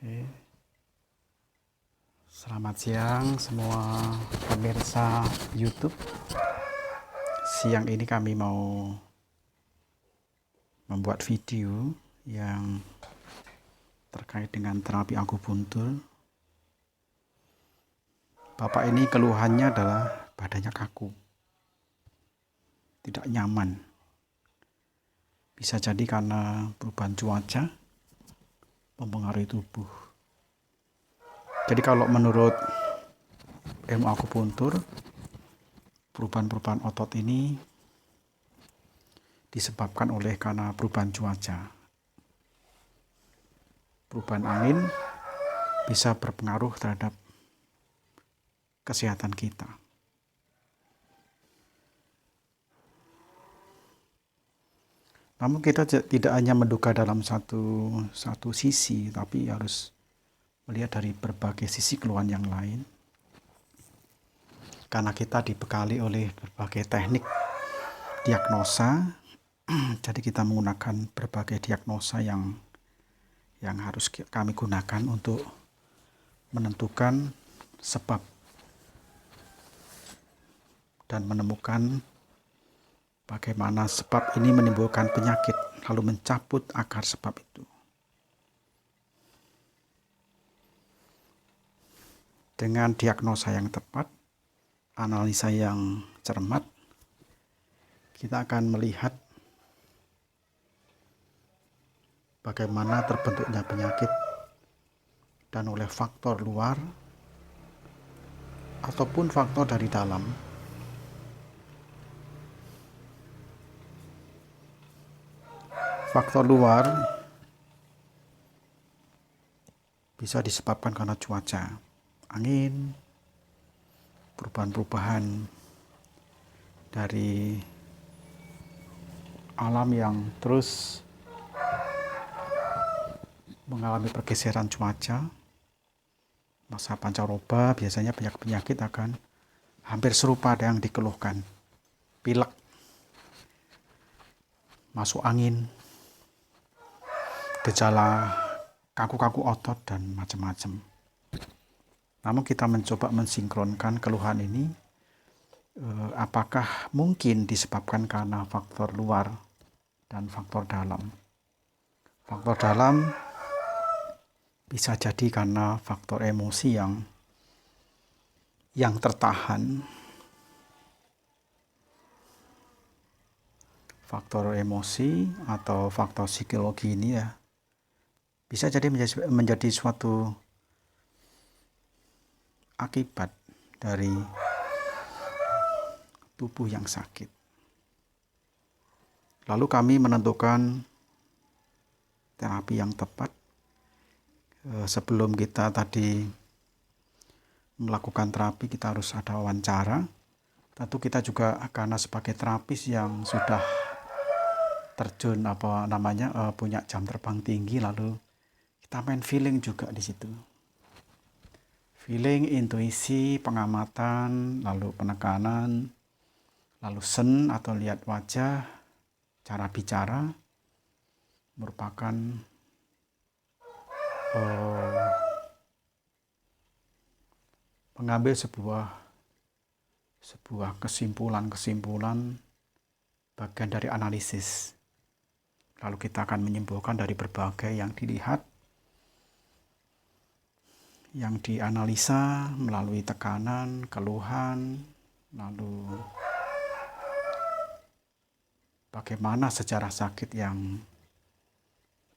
Oke. Selamat siang semua pemirsa YouTube. Siang ini kami mau membuat video yang terkait dengan terapi akupuntur. Bapak ini keluhannya adalah badannya kaku, tidak nyaman. Bisa jadi karena perubahan cuaca mempengaruhi tubuh. Jadi kalau menurut ilmu akupuntur, perubahan-perubahan otot ini disebabkan oleh karena perubahan cuaca. Perubahan angin bisa berpengaruh terhadap kesehatan kita. Namun kita tidak hanya menduga dalam satu sisi, tapi harus melihat dari berbagai sisi keluhan yang lain. Karena kita dibekali oleh berbagai teknik diagnosa, jadi kita menggunakan berbagai diagnosa yang harus kami gunakan untuk menentukan sebab dan menemukan bagaimana sebab ini menimbulkan penyakit, lalu mencabut akar sebab itu. Dengan diagnosa yang tepat, analisa yang cermat, kita akan melihat bagaimana terbentuknya penyakit dan oleh faktor luar ataupun faktor dari dalam. Faktor luar bisa disebabkan karena cuaca, angin, perubahan-perubahan dari alam yang terus mengalami pergeseran cuaca. Masa pancaroba biasanya penyakit akan hampir serupa dengan yang dikeluhkan. Pilek, masuk angin, gejala kaku-kaku otot, dan macam-macam. Namun kita mencoba mensinkronkan keluhan ini, apakah mungkin disebabkan karena faktor luar dan faktor dalam. Faktor dalam bisa jadi karena faktor emosi yang tertahan. Faktor emosi atau faktor psikologi ini ya bisa jadi menjadi suatu akibat dari tubuh yang sakit. Lalu kami menentukan terapi yang tepat. Sebelum kita tadi melakukan terapi, kita harus ada wawancara. Tentu kita juga karena sebagai terapis yang sudah terjun punya jam terbang tinggi, lalu kita main feeling juga di situ. Feeling, intuisi, pengamatan, lalu penekanan, lalu sen atau lihat wajah, cara bicara merupakan mengambil sebuah kesimpulan bagian dari analisis. Lalu kita akan menyimpulkan dari berbagai yang dilihat, yang dianalisa melalui tekanan, keluhan, lalu bagaimana sejarah sakit yang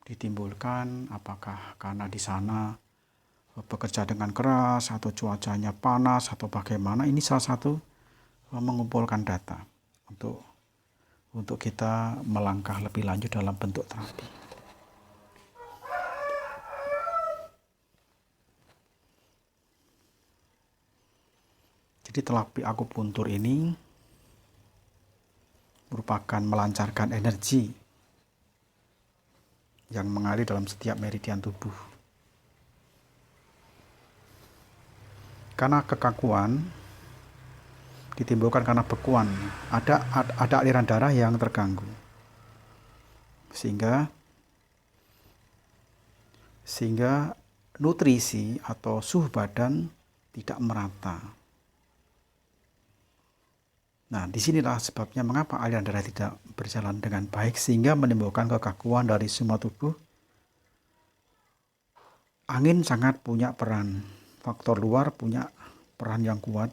ditimbulkan, apakah karena di sana bekerja dengan keras atau cuacanya panas atau bagaimana. Ini salah satu mengumpulkan data untuk kita melangkah lebih lanjut dalam bentuk terapi. Jadi terapi akupuntur ini merupakan melancarkan energi yang mengalir dalam setiap meridian tubuh. Karena kekakuan ditimbulkan karena bekuan, ada aliran darah yang terganggu, sehingga nutrisi atau suhu badan tidak merata. Nah, disinilah sebabnya mengapa aliran darah tidak berjalan dengan baik sehingga menimbulkan kekakuan dari semua tubuh. Angin sangat punya peran. Faktor luar punya peran yang kuat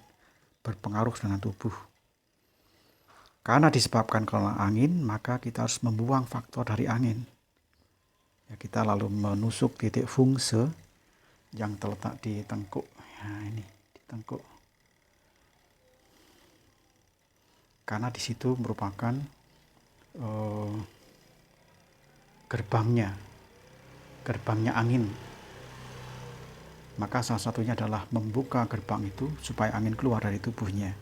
berpengaruh dengan tubuh. Karena disebabkan kelelahan angin, maka kita harus membuang faktor dari angin. Ya, kita lalu menusuk titik fungse yang terletak di tengkuk. Ya, ini di tengkuk. Karena di situ merupakan gerbangnya angin. Maka salah satunya adalah membuka gerbang itu supaya angin keluar dari tubuhnya.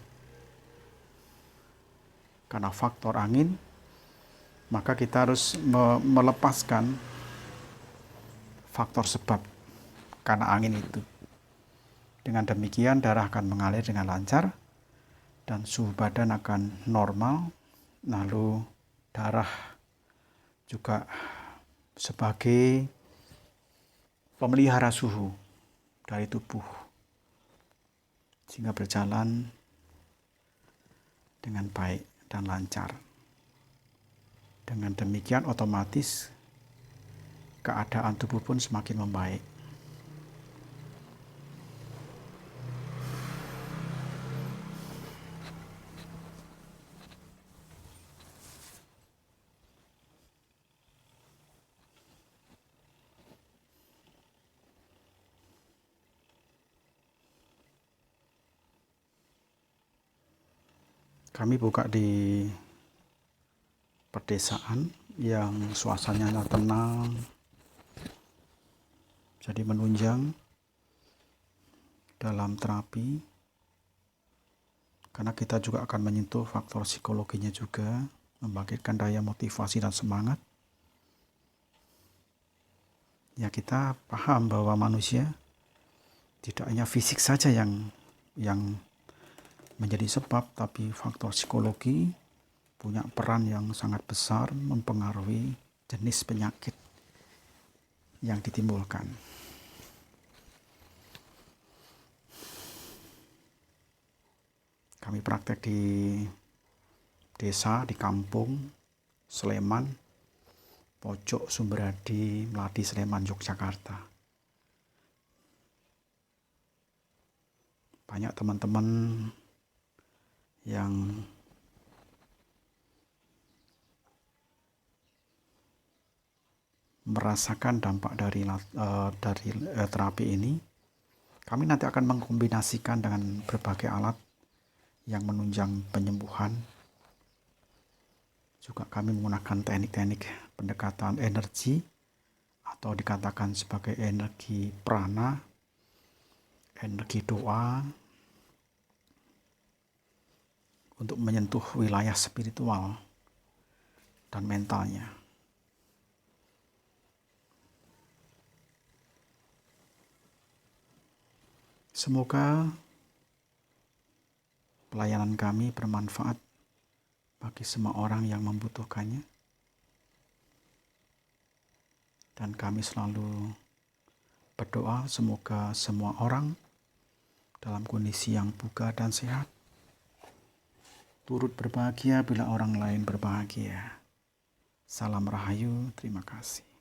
Karena faktor angin, maka kita harus melepaskan faktor sebab karena angin itu. Dengan demikian darah akan mengalir dengan lancar dan suhu badan akan normal, lalu darah juga sebagai pemelihara suhu dari tubuh sehingga berjalan dengan baik dan lancar. Dengan demikian otomatis keadaan tubuh pun semakin membaik. Kami buka di pedesaan yang suasananya tenang, jadi menunjang dalam terapi, karena kita juga akan menyentuh faktor psikologinya juga, membangkitkan daya motivasi dan semangat. Ya, kita paham bahwa manusia tidak hanya fisik saja yang menjadi sebab, tapi faktor psikologi punya peran yang sangat besar mempengaruhi jenis penyakit yang ditimbulkan. Kami praktek di desa, di kampung, Sleman, Pojok, Sumberadi, Melati, Sleman, Yogyakarta. Banyak teman-teman yang merasakan dampak dari terapi ini. Kami nanti akan mengkombinasikan dengan berbagai alat yang menunjang penyembuhan. Juga kami menggunakan teknik-teknik pendekatan energi atau dikatakan sebagai energi prana, energi doa, untuk menyentuh wilayah spiritual dan mentalnya. Semoga pelayanan kami bermanfaat bagi semua orang yang membutuhkannya. Dan kami selalu berdoa semoga semua orang dalam kondisi yang bugar dan sehat, turut berbahagia bila orang lain berbahagia. Salam Rahayu, terima kasih.